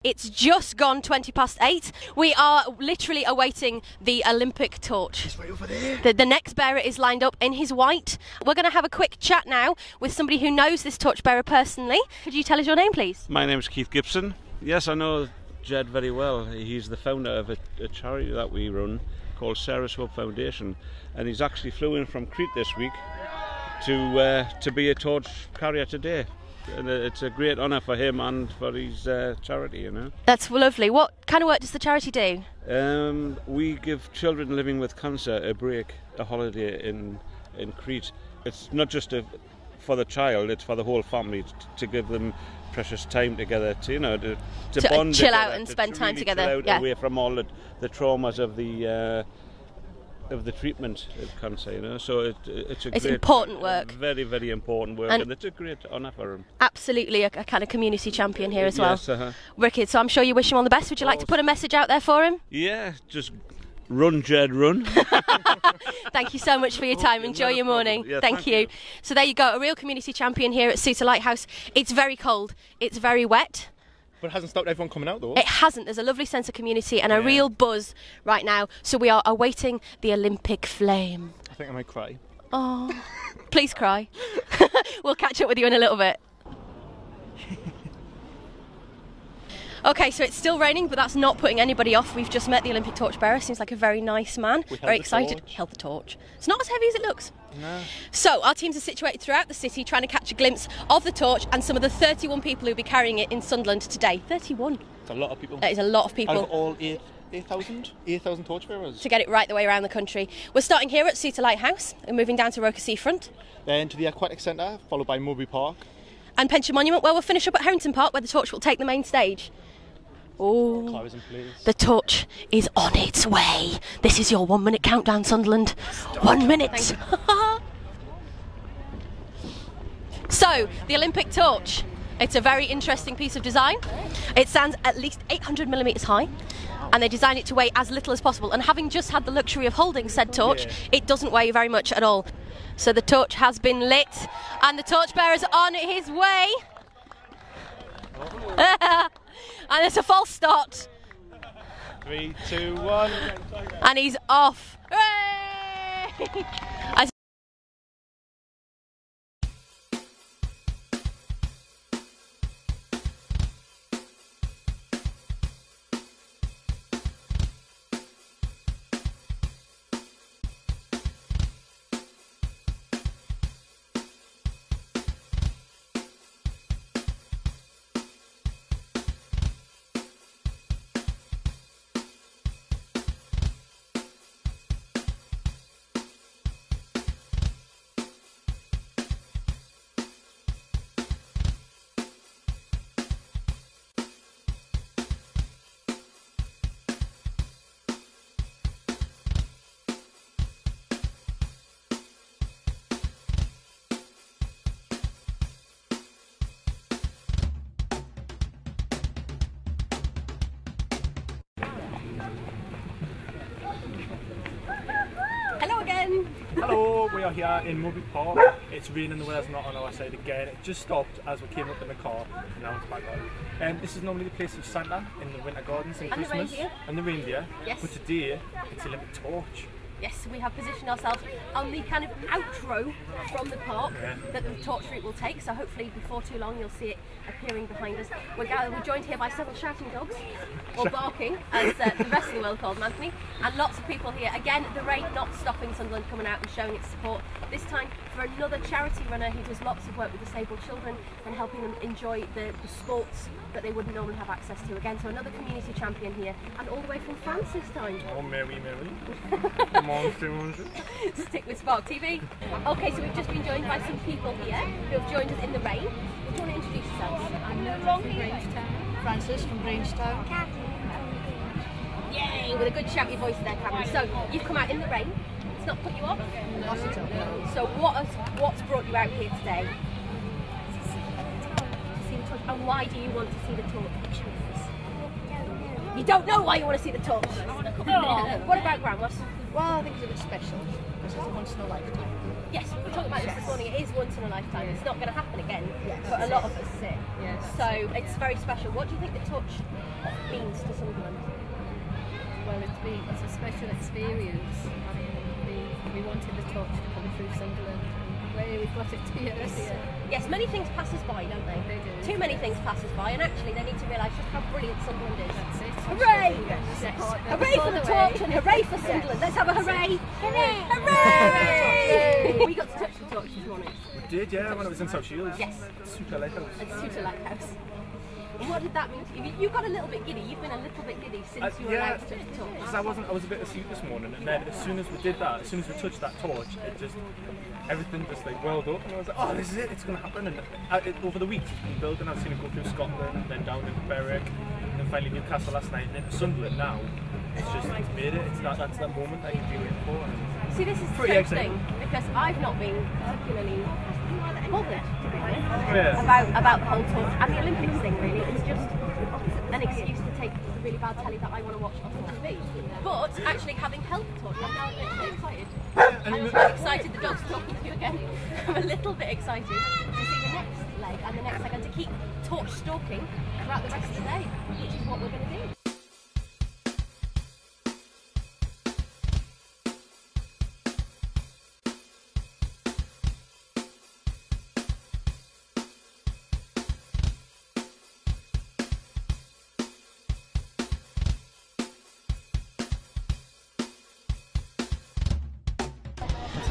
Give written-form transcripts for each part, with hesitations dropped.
It's just gone 8:20. We are literally awaiting the Olympic torch. It's right over there. The next bearer is lined up in his white. We're going to have a quick chat now with somebody who knows this torchbearer personally. Could you tell us your name, please? My name's Keith Gibson. Yes, I know Jed very well. He's the founder of a charity that we run called Sarah's Hope Foundation, and he's actually flew in from Crete this week to be a torch carrier today. And it's a great honour for him and for his charity, you know. That's lovely. What kind of work does the charity do? We give children living with cancer a break, a holiday in Crete. It's not just for the child, it's for the whole family to give them precious time together, to bond chill together, out and spend time really together. Chill out, yeah. away from all the traumas of the treatment of cancer, you know. So it's great, important work. Very, very important work, and it's a great honour for him. Absolutely, a kind of community champion here as well. Yes, Wicked. So I'm sure you wish him all the best. Would you like to put a message out there for him? Yeah, just run, Jed, run. Thank you so much for your time. Enjoy your morning. Yeah, thank you. So there you go, a real community champion here at Suter Lighthouse. It's very cold, it's very wet. But it hasn't stopped everyone coming out though. It hasn't. There's a lovely sense of community and a real buzz right now. So we are awaiting the Olympic flame. I think I might cry. Oh, please cry. We'll catch up with you in a little bit. Okay, so it's still raining, but that's not putting anybody off. We've just met the Olympic torchbearer. Seems like a very nice man. Very excited. Held the torch. It's not as heavy as it looks. No. So our teams are situated throughout the city, trying to catch a glimpse of the torch and some of the 31 people who'll be carrying it in Sunderland today. 31. It's a lot of people. That is a lot of people. Out of all 8,000 torchbearers. To get it right the way around the country. We're starting here at Suter Lighthouse and moving down to Roker Seafront. Then to the Aquatic Centre, followed by Mowbray Park. And Pension Monument, where we'll finish up at Harrington Park, where the torch will take the main stage. Oh, Flowers in place. the torch is on its way. This is your 1 minute countdown, Sunderland. 1 minute. So, the Olympic torch. It's a very interesting piece of design. It stands at least 800 millimetres high, and they designed it to weigh as little as possible. And having just had the luxury of holding said torch, it doesn't weigh very much at all. So the torch has been lit, and the torchbearer's on his way. And it's a false start. 3, 2, 1. And he's off. Hooray! Hello, we are here in Mowbray Park. It's raining, the weather's not on our side again. It just stopped as we came up in the car. Now it's back on. This is normally the place of Santa in the winter gardens and Christmas. The reindeer. And the reindeer. Yes. But today it's Olympic torch. Yes, we have positioned ourselves on the kind of outro from the park that the torch route will take, so hopefully before too long you'll see it appearing behind us. We're joined here by several shouting dogs, or barking, as the rest of the world calls them, Anthony, and lots of people here. Again, the rain not stopping Sunderland coming out and showing its support, this time for another charity runner who does lots of work with disabled children and helping them enjoy the sports that they wouldn't normally have access to. Again, so another community champion here, and all the way from France this time. Oh, Mary, Mary. Monster. Stick with Spark TV. Okay, so we've just been joined by some people here who have joined us in the rain. Do you want to introduce yourselves? I'm Nora from Grangetown. Francis from Grangetown. Yay, with a good shouty voice there, Cameron. So, you've come out in the rain. It's not put you off? Not at all. So what's brought you out here today? To see the torch. And why do you want to see the torch? You don't know why you want to see the torch? Oh. What about Grandma? Well, I think it's a bit special. because it's a once in a lifetime. Yes, we were talking about this morning. It is once in a lifetime. It's not going to happen again Yes. for a lot of us. Yes. So it's very special. What do you think the torch means to Sunderland? Well, it's a special experience. I mean, we wanted the torch to come through Sunderland, and we've got it to us. Yes, many things pass us by, don't they? They do. Too many things pass us by, and actually they need to realise just how brilliant Sunderland is. That's it. Hooray! Yes. Hooray for the torch and hooray for Sunderland. Let's have a hooray! Hooray! Hooray! We got to touch the torch this morning. We did, yeah, when it was in South Shields. Yes. Super lighthouse. At Suter Lighthouse. And what did that mean to you? You got a little bit giddy. You've been a little bit giddy since you were allowed to touch the torch. Because I was a bit asleep this morning, and then as soon as we did that, as soon as we touched that torch, everything just like whirled up, and I was like, oh, this is it, it's going to happen. And over the weeks, it's been building. I've seen it go through Scotland, and then down into Berwick, and then finally Newcastle last night, and then Sunderland now. It's made it. That's that moment that you've been waiting for. And see, this is the pretty strange thing, because I've not been particularly bothered, to be honest, Yeah. about the whole torch and the Olympics thing, really. It's just an excuse to take the really bad telly that I want to watch off the TV. But actually having held the torch, I'm now a bit excited. I'm really excited the dog's talking to you again. I'm a little bit excited to see the next leg and the next leg, and to keep torch stalking throughout the rest of the day, which is what we're going to do.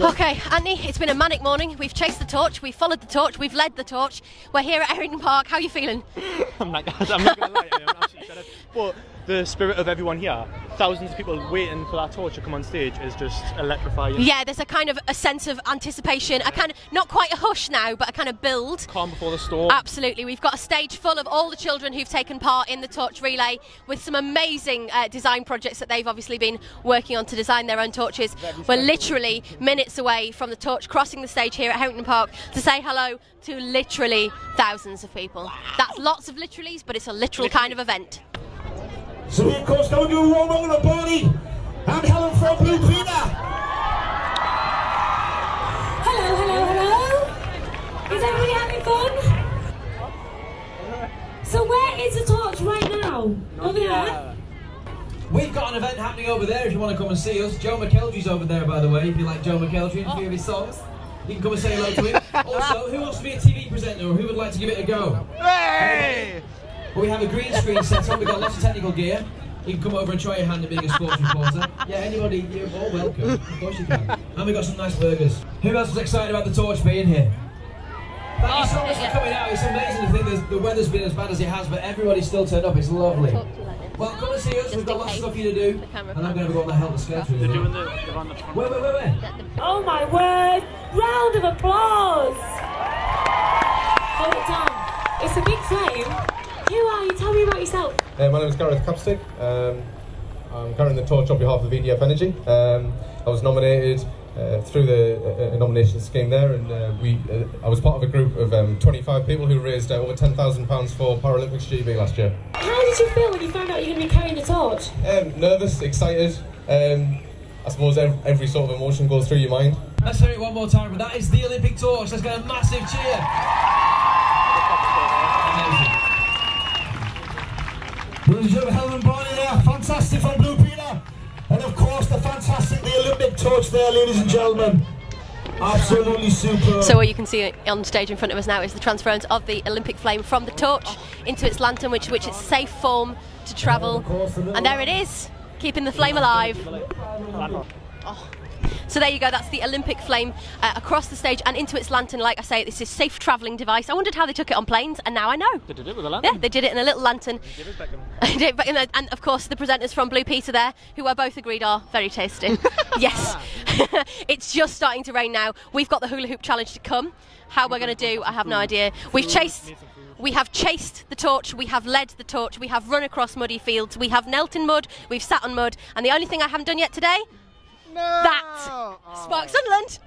Okay, Anthony, it's been a manic morning. We've chased the torch, we've followed the torch, we've led the torch. We're here at Errington Park. How are you feeling? I'm not going to lie, I'm absolutely shattered. But the spirit of everyone here, thousands of people waiting for that torch to come on stage, is just electrifying. Yeah, there's a kind of a sense of anticipation, a kind of, not quite a hush now, but a kind of build. Calm before the storm. Absolutely. We've got a stage full of all the children who've taken part in the torch relay, with some amazing design projects that they've obviously been working on to design their own torches. We're literally minutes away from the torch crossing the stage here at Errington Park to say hello to literally thousands of people. Wow. That's lots of literallys, but it's a literal kind of event. So we of course go and do a warm up with the body. I'm Helen from Blue Peter. Hello, hello, hello. Is everybody having fun? So where is the torch right now? Over there? We've got an event happening over there if you want to come and see us. Joe McKeltry's over there, by the way, if you like Joe McKeltry and a few of his songs. You can come and say hello to him. Also, who wants to be a TV presenter or who would like to give it a go? Hey! We have a green screen set up, we've got lots of technical gear. You can come over and try your hand at being a sports reporter. Yeah, anybody, you're all welcome. Of course you can. And we've got some nice burgers. Who else is excited about the torch being here? Thank you so much for coming out. It's amazing to think the weather's been as bad as it has, but everybody's still turned up. It's lovely. Well, come and see us. We've got lots of stuff for you to do. And I'm going to go on the help skelter. They're on the front. Where? Oh my word! Round of applause! Hold it down. It's a big flame. Who are you? Tell me about yourself. My name is Gareth Capstick. I'm carrying the torch on behalf of VDF Energy. I was nominated through the nomination scheme there, and I was part of a group of 25 people who raised over £10,000 for Paralympics GB last year. How did you feel when you found out you're going to be carrying the torch? Nervous, excited. I suppose every sort of emotion goes through your mind. Let's hear it one more time, but that is the Olympic torch. Let's get a massive cheer. Amazing. There's your Helen Barney there, fantastic from Blue Peter. And of course the fantastic, the Olympic torch there, ladies and gentlemen. Absolutely super. So what you can see on stage in front of us now is the transference of the Olympic flame from the torch into its lantern, which it's safe form to travel. And there it is, keeping the flame alive. Oh. So there you go, that's the Olympic flame across the stage and into its lantern. Like I say, this is a safe travelling device. I wondered how they took it on planes, and now I know. They did it with a lantern. Yeah, they did it in a little lantern. And of course the presenters from Blue Peter there, who I both agreed are very tasty. Yes. It's just starting to rain now. We've got the hula hoop challenge to come. How we're going to do, I have no idea. We have chased the torch, we have led the torch, we have run across muddy fields, we have knelt in mud, we've sat on mud, and the only thing I haven't done yet today, that Spark Sunderland.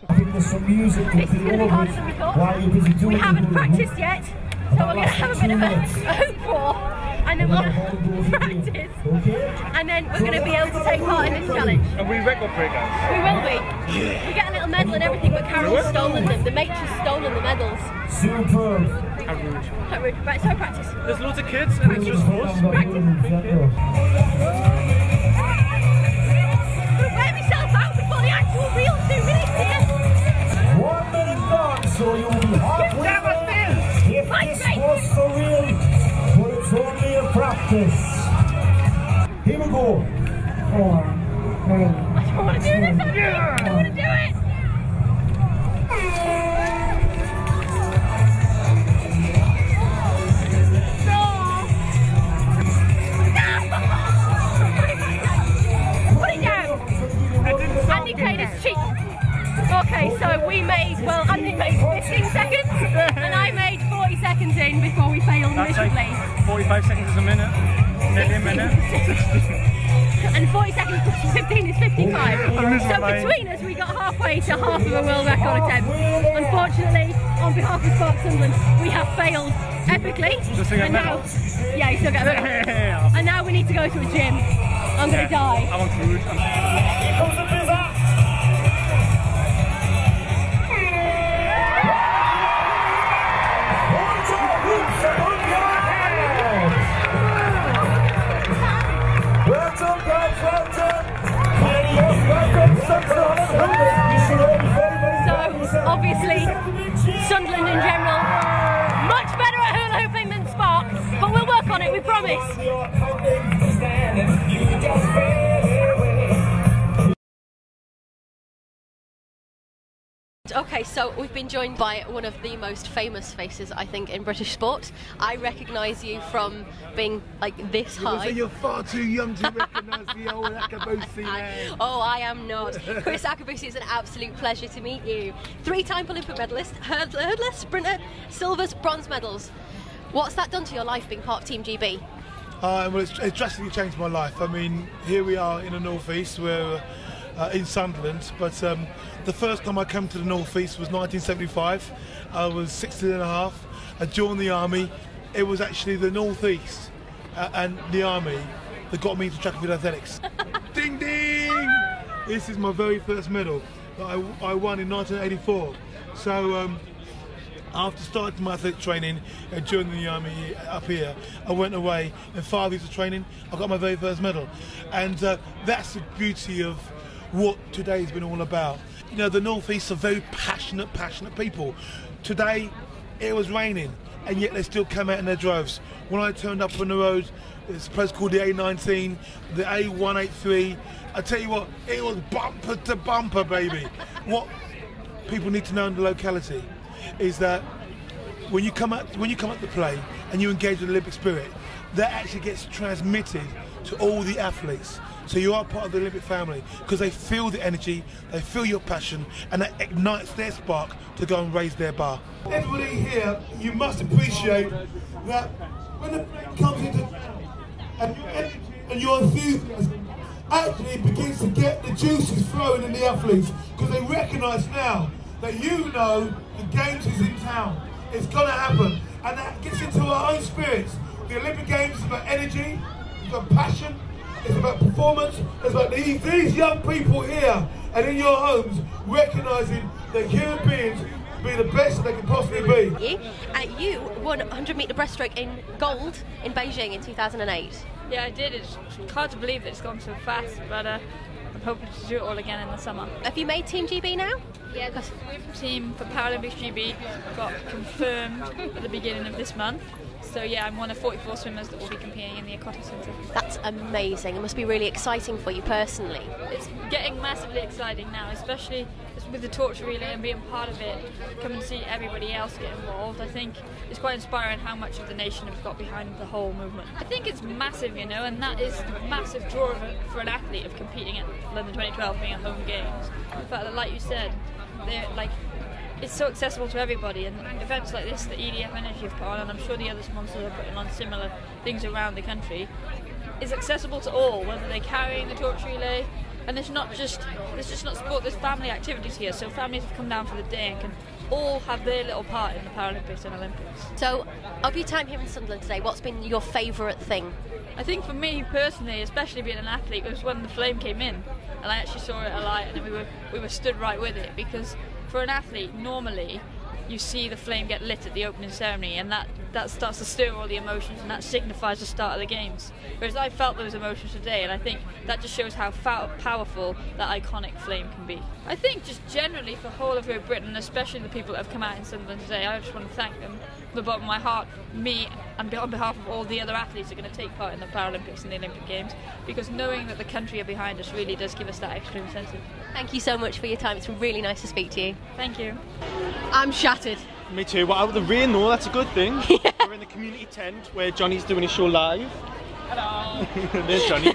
I think there's some music This is going to be harder than we thought. We haven't practiced yet, so we're going to have a bit of a hoop war. and then we'll practice, and then we're going to be able to take part in this challenge. And we record breakers. We will be. We get a little medal and everything, but Carol's stolen them. The mate has stolen the medals. Super. How rude. How rude. Right, so practice. There's loads of kids and it's just us. Practice. Wear myself out before the actual real 2 minutes here. 1 minute gone, so you'll be halfway there. If this was for real, but it's only a practice. Here we go. 4, 3. I don't want to do this. I don't want to do it. Put it down. Andy played his cheek. Okay, so we made, well, Andy made 15 seconds and I made 40 seconds in before we failed miserably. Like 45 seconds is a minute. Nearly a minute. And 40 seconds plus 15 is 55. So between us, we got halfway to half of a world record attempt. Unfortunately, on behalf of Spark Sunderland, we have failed epically. And now, yeah, you still get a medal. And now we need to go to a gym. I'm going to die. I want food. Here comes the pizza. So, obviously, Sunderland in general, much better at hula hooping than Spark, but we'll work on it, we promise. Okay, so we've been joined by one of the most famous faces, I think, in British sport. I recognise you from being like this high. You're far too young to recognise the old Akabusi man. Oh, I am not. Chris Akabusi, it's an absolute pleasure to meet you. 3-time Olympic medalist, hurdler, sprinter, silvers, bronze medals. What's that done to your life being part of Team GB? Well, it's drastically changed my life. I mean, here we are in the North East, we're in Sunderland, but the first time I came to the North East was 1975. I was 16 and a half. I joined the army. It was actually the North East and the army that got me into track and field athletics. Ding ding! This is my very first medal that I won in 1984. So after starting my athletic training during the army up here, I went away and 5 years of training, I got my very first medal. And that's the beauty of what today's been all about. You know, the North East are very passionate people. Today, it was raining, and yet they still come out in their droves. When I turned up on the road, it's a place called the A19, the A183, I tell you what, it was bumper to bumper, baby. What people need to know in the locality is that when you come out to play and you engage with the Olympic spirit, that actually gets transmitted to all the athletes. So you are part of the Olympic family because they feel the energy, they feel your passion, and that ignites their spark to go and raise their bar. Everybody here, you must appreciate that when the play comes into and your energy and your enthusiasm actually begins to get the juices flowing in the athletes because they recognise now that you know the Games is in town. It's going to happen, and that gets into our own spirits. The Olympic Games is about energy, it's about passion, it's about performance, it's about these young people here and in your homes recognising that human beings be the best they can possibly be. You won 100-metre breaststroke in gold in Beijing in 2008. Yeah, I did. It's hard to believe that it's gone so fast, but I'm hoping to do it all again in the summer. Have you made Team GB now? Yeah, the team for Paralympics GB got confirmed at the beginning of this month. So yeah, I'm one of 44 swimmers that will be competing in the Aquatic Centre. That's amazing. It must be really exciting for you personally. It's getting massively exciting now, especially with the torch relay and being part of it, coming to see everybody else get involved. I think it's quite inspiring how much of the nation have got behind the whole movement. I think it's massive, you know, and that is the massive draw of it for an athlete of competing at London 2012, being at home games. The fact that, like you said, they're like, it's so accessible to everybody, and events like this that EDF Energy have put on, and I'm sure the other sponsors are putting on similar things around the country, is accessible to all, whether they're carrying the torch relay. And there's not just sport, there's family activities here, so families have come down for the day and can all have their little part in the Paralympics and Olympics. So, of your time here in Sunderland today, what's been your favourite thing? I think for me personally, especially being an athlete, was when the flame came in and I actually saw it alight, and we were stood right with it, because for an athlete, normally you see the flame get lit at the opening ceremony, and that starts to stir all the emotions, and that signifies the start of the games. Whereas I felt those emotions today, and I think that just shows how powerful that iconic flame can be. I think just generally for whole of Great Britain, especially the people that have come out in Sunderland today, I just want to thank them from the bottom of my heart, me, and on behalf of all the other athletes that are going to take part in the Paralympics and the Olympic Games, because knowing that the country are behind us really does give us that extra incentive. Thank you so much for your time. It's really nice to speak to you. Thank you. I'm shattered. Me too. Well, out of the rain though, that's a good thing. Yeah. We're in the community tent where Johnny's doing his show live. Hello. There's Johnny.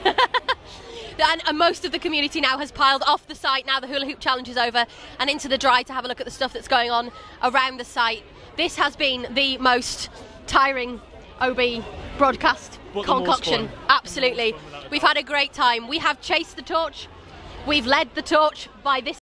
And most of the community now has piled off the site now the hula hoop challenge is over, and into the dry to have a look at the stuff that's going on around the site. This has been the most tiring OB broadcast concoction. Absolutely. We've had a great time. We have chased the torch. We've led the torch by this